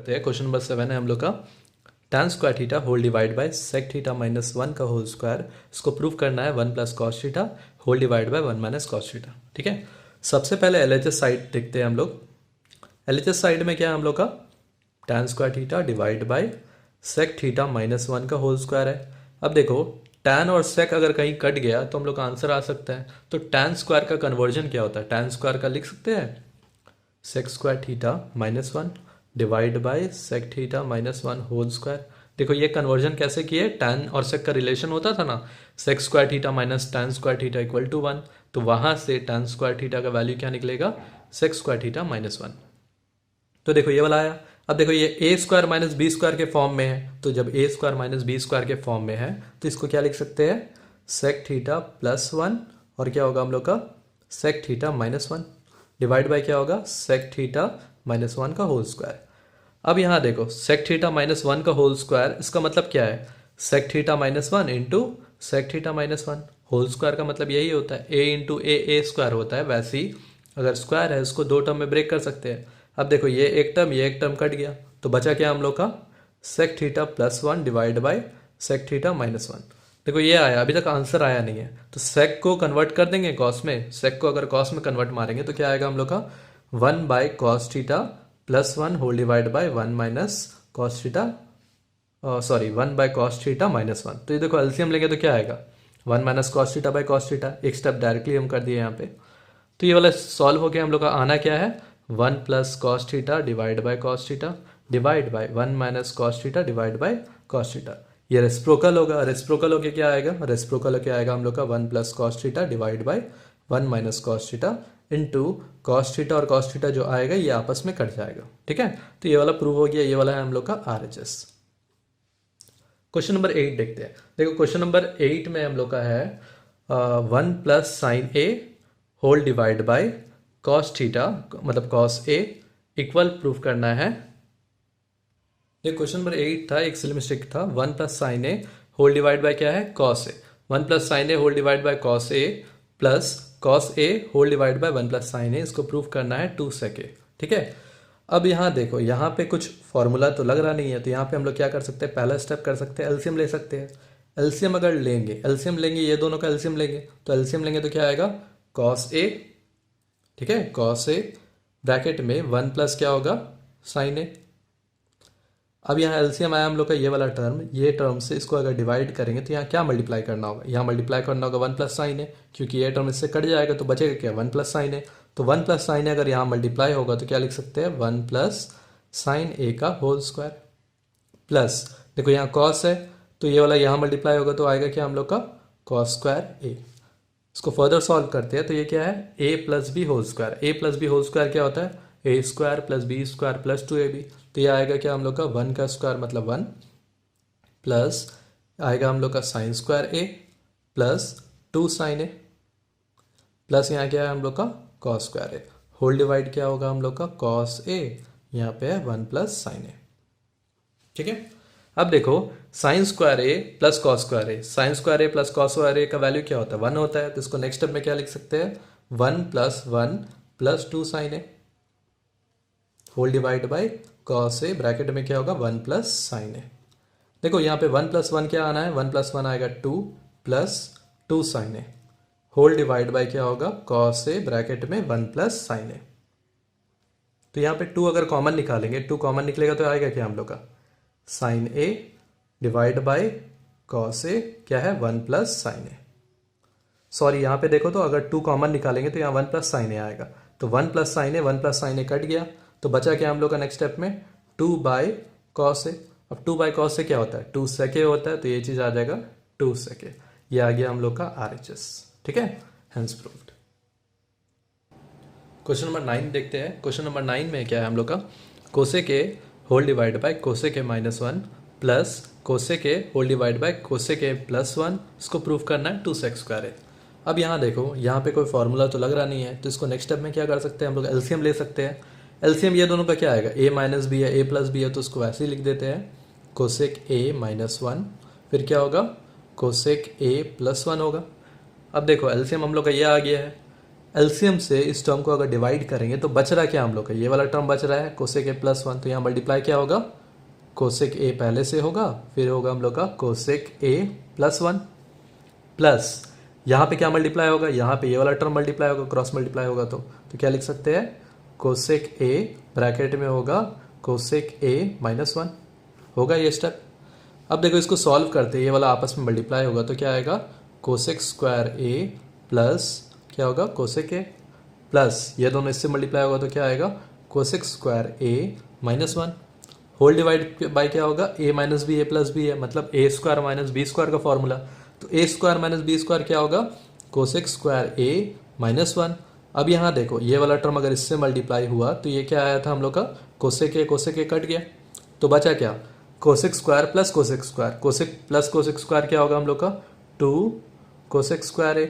करते हैं। Question number 7 है हम लोग का, tan square theta whole divide by sec theta minus 1 का होल स्क्वायर। इसको प्रूव करना है 1 plus cos theta whole divide by 1 minus cos theta. ठीक है, सबसे पहले एलएचएस साइड देखते हैं हम लोग। एलएचएस साइड में क्या है हम लोग का, tan square theta divide by sec theta minus 1 का होल स्क्वायर है। अब देखो tan और sec अगर कहीं कट गया तो हम लोग का आंसर आ सकता है। तो tan स्क्वायर का कन्वर्जन क्या होता है, tan स्क्वायर का लिख सकते हैं sec square theta minus 1 divide by sec theta minus 1 whole square. देखो ये कन्वर्जन कैसे किए, tan और sec का रिलेशन होता था ना, sec square theta minus tan square theta equal to 1, तो वहां से tan स्क्वायर थीटा का वैल्यू क्या निकलेगा, सेक स्क्वायर थीटा माइनस 1। तो देखो ये वाला आया। अब देखो ये ए स्क्वायर माइनस बी स्क्वायर के फॉर्म में है, तो जब ए स्क्वायर माइनस बी स्क्वायर के फॉर्म में है तो इसको क्या लिख सकते हैं, सेक थीटा प्लस 1 और क्या होगा हम लोग का sec theta minus 1 divide by क्या होगा सेक थीटा माइनस 1 का होल स्क्वायर। अब यहाँ देखो सेक थीटा माइनस 1 का होल स्क्वायर, इसका मतलब क्या है, sec theta minus 1 into sec theta minus 1। Whole square का मतलब यही होता है, ए इंटू ए स्क्वायर होता है। वैसे ही अगर स्क्वायर है इसको दो टर्म में ब्रेक कर सकते हैं। अब देखो ये एक टर्म कट गया, तो बचा क्या हम लोग का sec theta plus 1 divide by sec theta minus 1। देखो ये आया, अभी तक आंसर आया नहीं है, तो सेक को कन्वर्ट कर देंगे कॉस में। सेक को अगर कॉस में कन्वर्ट मारेंगे तो क्या आएगा हम लोग का 1 by cos theta plus 1 whole divide by 1 minus cos theta, sorry 1 by cos theta minus 1। तो ये देखो एलसीएम लेंगे तो क्या आएगा 1 minus cos theta by cos theta. एक स्टेप डायरेक्टली हम कर दिए यहाँ पे। तो ये वाला सॉल्व हो गया। हम लोग का आना क्या है 1 plus cos theta divide by cos theta divide by 1 minus cos theta divide by cos theta. ये रेसिप्रोकल होगा, रेसिप्रोकल होके क्या आएगा, रेसिप्रोकल होके आएगा हम लोग का 1 plus cos theta divide by 1 minus cos theta into cos theta और कॉस थीटा जो आएगा ये आपस में कट जाएगा। ठीक है, तो ये वाला प्रूव हो गया। ये वाला है हम लोग का आरएचएस। क्वेश्चन नंबर 8 देखते हैं। देखो क्वेश्चन नंबर 8 में हम लोग का है 1 plus sine A whole divide by cos theta मतलब कॉस ए इक्वल प्रूफ करना है। ये क्वेश्चन नंबर 8 था, एक सिली मिस्टेक था। 1 plus sine A whole divide by क्या है cos A, 1 plus sine A whole divide by cos A plus cos A whole divide by 1 plus sine A, इसको proof करना है 2 sec ए। ठीक है, अब यहाँ देखो यहाँ पे कुछ फॉर्मूला तो लग रहा नहीं है, तो यहाँ पे हम लोग क्या कर सकते हैं, पहला स्टेप कर सकते हैं एलसीएम ले सकते हैं। एलसीएम अगर लेंगे, एलसीएम लेंगे, ये दोनों का एलसीएम लेंगे, तो एलसीएम लेंगे तो क्या आएगा कॉस ए। ठीक है, कॉस ए ब्रैकेट में 1 प्लस क्या होगा साइन ए। अब यहाँ एलसीएम आया हम लोग का ये वाला टर्म, ये टर्म से इसको अगर डिवाइड करेंगे तो यहाँ क्या मल्टीप्लाई करना होगा, यहाँ मल्टीप्लाई करना होगा 1 प्लस साइन ए, क्योंकि ये टर्म इससे कट जाएगा तो बचेगा क्या 1 प्लस साइन ए। तो 1 प्लस साइन ए अगर यहाँ मल्टीप्लाई होगा तो क्या लिख सकते हैं 1 प्लस साइन ए का होल स्क्वायर प्लस, देखो यहाँ कॉस है तो ये वाला यहाँ मल्टीप्लाई होगा तो आएगा क्या हम लोग का कॉस स्क्वायर ए। इसको फर्दर सॉल्व करते हैं तो ये क्या है A plus B whole square. A plus B whole square क्या होता है A square plus B square plus 2ab। तो ये आएगा क्या हम लोग का 1 का स्क्वायर मतलब 1 प्लस आएगा हम लोग का sign square A plus 2 sine A plus यहाँ क्या है हम लोग का cos square A whole divide क्या होगा हम लोग का कॉस ए, यहाँ पे है 1 प्लस साइन ए। ठीक है, अब देखो sign square A plus cos square A, sign square A plus cos square ए का वैल्यू क्या होता है 1 होता है। तो इसको नेक्स्ट स्टेप में क्या लिख सकते हैं 1 plus 1 plus 2 sine A whole divide by cos A bracket में क्या होगा 1 प्लस साइन ए। देखो यहाँ पे 1 प्लस 1 क्या आना है 1 प्लस 1 आएगा 2 plus 2 sine A whole divide by क्या होगा कॉस ए ब्रैकेट में 1 प्लस साइन ए। तो यहाँ पे 2 अगर कॉमन निकालेंगे 2 कॉमन निकलेगा तो आएगा क्या हम लोग का sine A divide by cos A क्या है 1 प्लस साइन ए। सॉरी यहाँ पे देखो तो अगर 2 कॉमन निकालेंगे तो यहाँ 1 प्लस साइन ए आएगा, तो 1 प्लस साइन ए 1 प्लस साइन ए कट गया तो बचा क्या हम लोग का नेक्स्ट स्टेप में 2 बाई कॉस ए। अब 2 बाई कॉस ए क्या होता है 2 sec ए होता है, तो ये चीज़ आ जाएगा 2 sec ए। ये आ गया हम लोग का आरएचएस। ठीक है, हेंस प्रूव्ड। क्वेश्चन नंबर 9 देखते हैं। क्वेश्चन नंबर 9 में क्या है हम लोग का cosec A whole divide by cosec A minus 1 plus cosec A whole divide by cosec A plus 1, इसको प्रूव करना है 2 sec स्क्वायर ए। अब यहाँ देखो यहाँ पे कोई फॉर्मूला तो लग रहा नहीं है, तो इसको नेक्स्ट स्टेप में क्या कर सकते हैं हम लोग एलसीएम ले सकते हैं। एलसीएम ये दोनों का क्या आएगा ए माइनस बी है ए प्लस बी है, तो उसको ऐसे ही लिख देते हैं कोसेक ए माइनस 1 फिर क्या होगा कोसेक ए प्लस 1 होगा। अब देखो एलसीएम हम लोग का ये आ गया है, एलसीएम से इस टर्म को अगर डिवाइड करेंगे तो बच रहा क्या हम लोग का, ये वाला टर्म बच रहा है कोसेक ए प्लस 1, तो यहाँ मल्टीप्लाई क्या होगा, कोसेक ए पहले से होगा, फिर होगा हम लोग का कोसेक ए प्लस 1 प्लस यहाँ पे क्या मल्टीप्लाई होगा, यहाँ पे ये वाला टर्म मल्टीप्लाई होगा, क्रॉस मल्टीप्लाई होगा तो क्या लिख सकते हैं, कोसेक ए ब्रैकेट में होगा कोसेक ए माइनस 1, होगा ये स्टेप। अब देखो इसको सॉल्व करते हैं, ये वाला आपस में मल्टीप्लाई होगा तो क्या आएगा, कोसेक स्क्वायर ए प्लस क्या होगा, कोसेक ए प्लस ये दोनों इससे मल्टीप्लाई होगा तो क्या आएगा, cosec square A minus 1 whole divide by क्या होगा, A minus B A plus B है, मतलब A square minus B square का फॉर्मूला, तो A square minus B square क्या होगा, कोसेक स्क्वायर ए माइनस 1। अब यहाँ देखो ये वाला टर्म अगर इससे मल्टीप्लाई हुआ तो ये क्या आया था हम लोग का, कोसेक ए कट गया, तो बचा क्या, cosec square plus cosec square, cosec plus cosec square क्या होगा हम लोग का, 2 cosec square A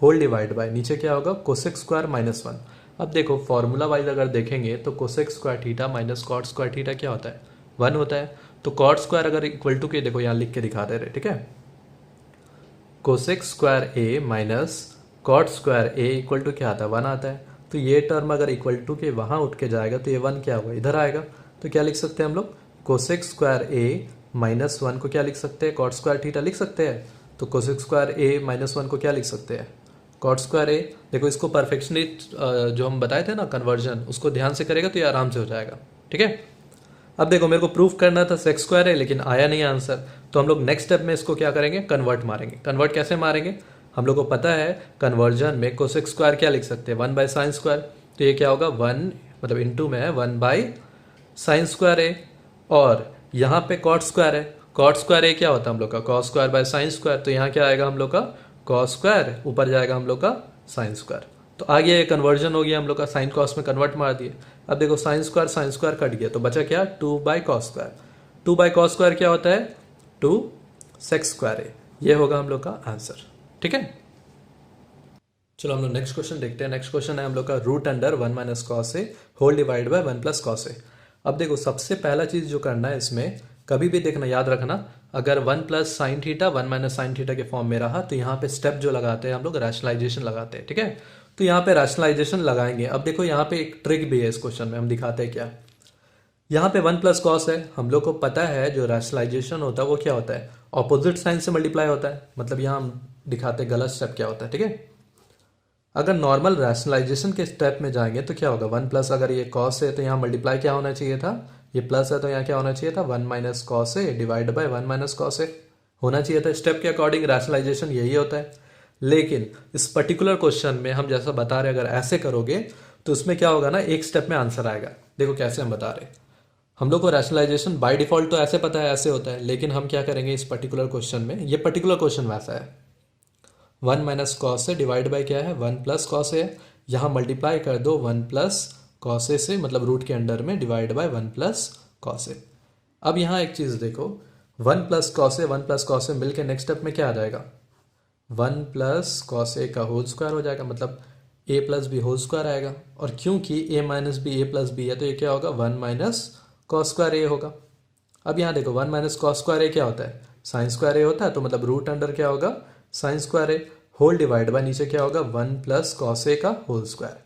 whole divide by नीचे क्या होगा, कोसेक स्क्वायर माइनस 1। अब देखो फॉर्मूला वाइज अगर देखेंगे तो cosec square theta minus cot square theta क्या होता है, 1 होता है, तो कॉट स्क्वायर अगर इक्वल टू के देखो यहाँ लिख के दिखा दे रहे, ठीक है, cosec square A minus cot square A equal to क्या आता है, 1 आता है, तो ये टर्म अगर इक्वल टू के वहाँ उठ के जाएगा तो ये 1 क्या होगा, इधर आएगा, तो क्या लिख सकते हैं हम लोग, कोसेक स्क्वायर ए माइनस 1 को क्या लिख सकते हैं, कॉट स्क्वायर थीटा लिख सकते हैं, तो कोसेक स्क्वायर ए माइनस 1 को क्या लिख सकते हैं, कॉट स्क्वायर ए। देखो इसको परफेक्शनली जो हम बताए थे ना कन्वर्जन, उसको ध्यान से करेगा तो ये आराम से हो जाएगा, ठीक है। अब देखो मेरे को प्रूफ करना था सेक्स स्क्वायर है लेकिन आया नहीं आंसर, तो हम लोग नेक्स्ट स्टेप में इसको क्या करेंगे, कन्वर्ट मारेंगे। कन्वर्ट कैसे मारेंगे, हम लोग को पता है कन्वर्जन में कोसेक स्क्वायर क्या लिख सकते हैं, 1 बाय साइन स्क्वायर, तो ये क्या होगा 1 मतलब इनटू में है 1 बाय साइन स्क्वायर ए, और यहाँ पे कॉट स्क्वायर है, कॉट स्क्वायर ए क्या होता है हम लोग का, cos square by sine square, तो यहाँ क्या आएगा हम लोग का कॉस स्क्वायर, ऊपर जाएगा हम लोग का साइन स्क्वायर, तो आ गया ये कन्वर्जन हो गया हम लोग का, साइन कॉस में कन्वर्ट मार दिए। अब देखो साइन स्क्वायर कट गया तो बचा क्या, 2 by cos square, 2 by cos square क्या होता है, 2 सेक्स स्क्वायर है, ये होगा हम लोग का आंसर, ठीक है। चलो हम लोग नेक्स्ट क्वेश्चन देखते हैं। नेक्स्ट क्वेश्चन है हम लोग का root under 1 minus cos A whole divide by 1 plus cos A. अब देखो सबसे पहला चीज जो करना है इसमें, कभी भी देखना याद रखना, अगर 1 plus sine theta 1 minus sine theta के फॉर्म में रहा तो यहाँ पे स्टेप जो लगाते हैं हम लोग रैशनलाइजेशन लगाते हैं, ठीक है, तो यहाँ पे रैशनलाइजेशन लगाएंगे। अब देखो यहाँ पे एक ट्रिक भी है इस क्वेश्चन में, हम दिखाते हैं क्या, यहाँ पे 1 प्लस कॉस है, हम लोग को पता है जो रैशनलाइजेशन होता है वो क्या होता है, ऑपोजिट साइन से मल्टीप्लाई होता है, मतलब यहाँ हम दिखाते हैं गलत स्टेप क्या होता है, ठीक है। अगर नॉर्मल रैशनलाइजेशन के स्टेप में जाएंगे तो क्या होगा, 1 प्लस अगर ये कॉस है तो यहाँ मल्टीप्लाई क्या होना चाहिए था, ये प्लस है तो यहाँ क्या होना चाहिए था, 1 minus cos A divide by 1 minus cos A होना चाहिए था। स्टेप के अकॉर्डिंग रैशनलाइजेशन यही होता है, लेकिन इस पर्टिकुलर क्वेश्चन में हम जैसा बता रहे अगर ऐसे करोगे तो उसमें क्या होगा ना, एक स्टेप में आंसर आएगा। देखो कैसे हम बता रहे, हम लोग को रैशनलाइजेशन बाय डिफॉल्ट तो ऐसे पता है ऐसे होता है, लेकिन हम क्या करेंगे इस पर्टिकुलर क्वेश्चन में, ये पर्टिकुलर क्वेश्चन वैसा है, 1 minus cos A divide by क्या है 1 प्लस कॉस ए, यहाँ मल्टीप्लाई कर दो 1 प्लस कॉस ए से, मतलब रूट के अंडर में divide by 1 plus cos A. अब यहाँ एक चीज़ देखो, 1 plus cos A 1 plus cos ए मिलकर नेक्स्ट स्टेप में क्या आ जाएगा, 1 प्लस कॉस ए का होल स्क्वायर हो जाएगा, मतलब ए प्लस बी होल स्क्वायर आएगा, और क्योंकि ए minus B A plus B है तो ये क्या होगा 1 माइनस कॉस स्क्वायर ए होगा। अब यहाँ देखो 1 माइनस कॉस स्क्वायर ए क्या होता है, साइन स्क्वायर ए होता है, तो मतलब रूट अंडर क्या होगा sine square A whole divide by नीचे क्या होगा 1 प्लस कॉस ए का होल स्क्वायर।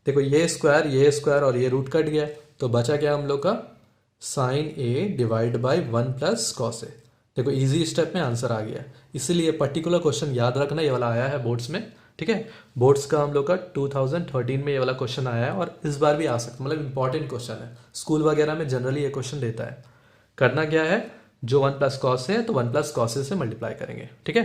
देखो ये स्क्वायर और ये रूट कट गया, तो बचा क्या हम लोग का sine A divide by 1 plus cos A. देखो इजी स्टेप में आंसर आ गया, इसीलिए पर्टिकुलर क्वेश्चन याद रखना, ये वाला आया है बोर्ड्स में, ठीक है, बोर्ड्स का हम लोग का 2013 में ये वाला क्वेश्चन आया है और इस बार भी आ सकता है, मतलब इंपॉर्टेंट क्वेश्चन है, स्कूल वगैरह में जनरली ये क्वेश्चन देता है। करना क्या है, जो 1 प्लस कॉस है तो 1 प्लस कॉस से मल्टीप्लाई करेंगे, ठीक है।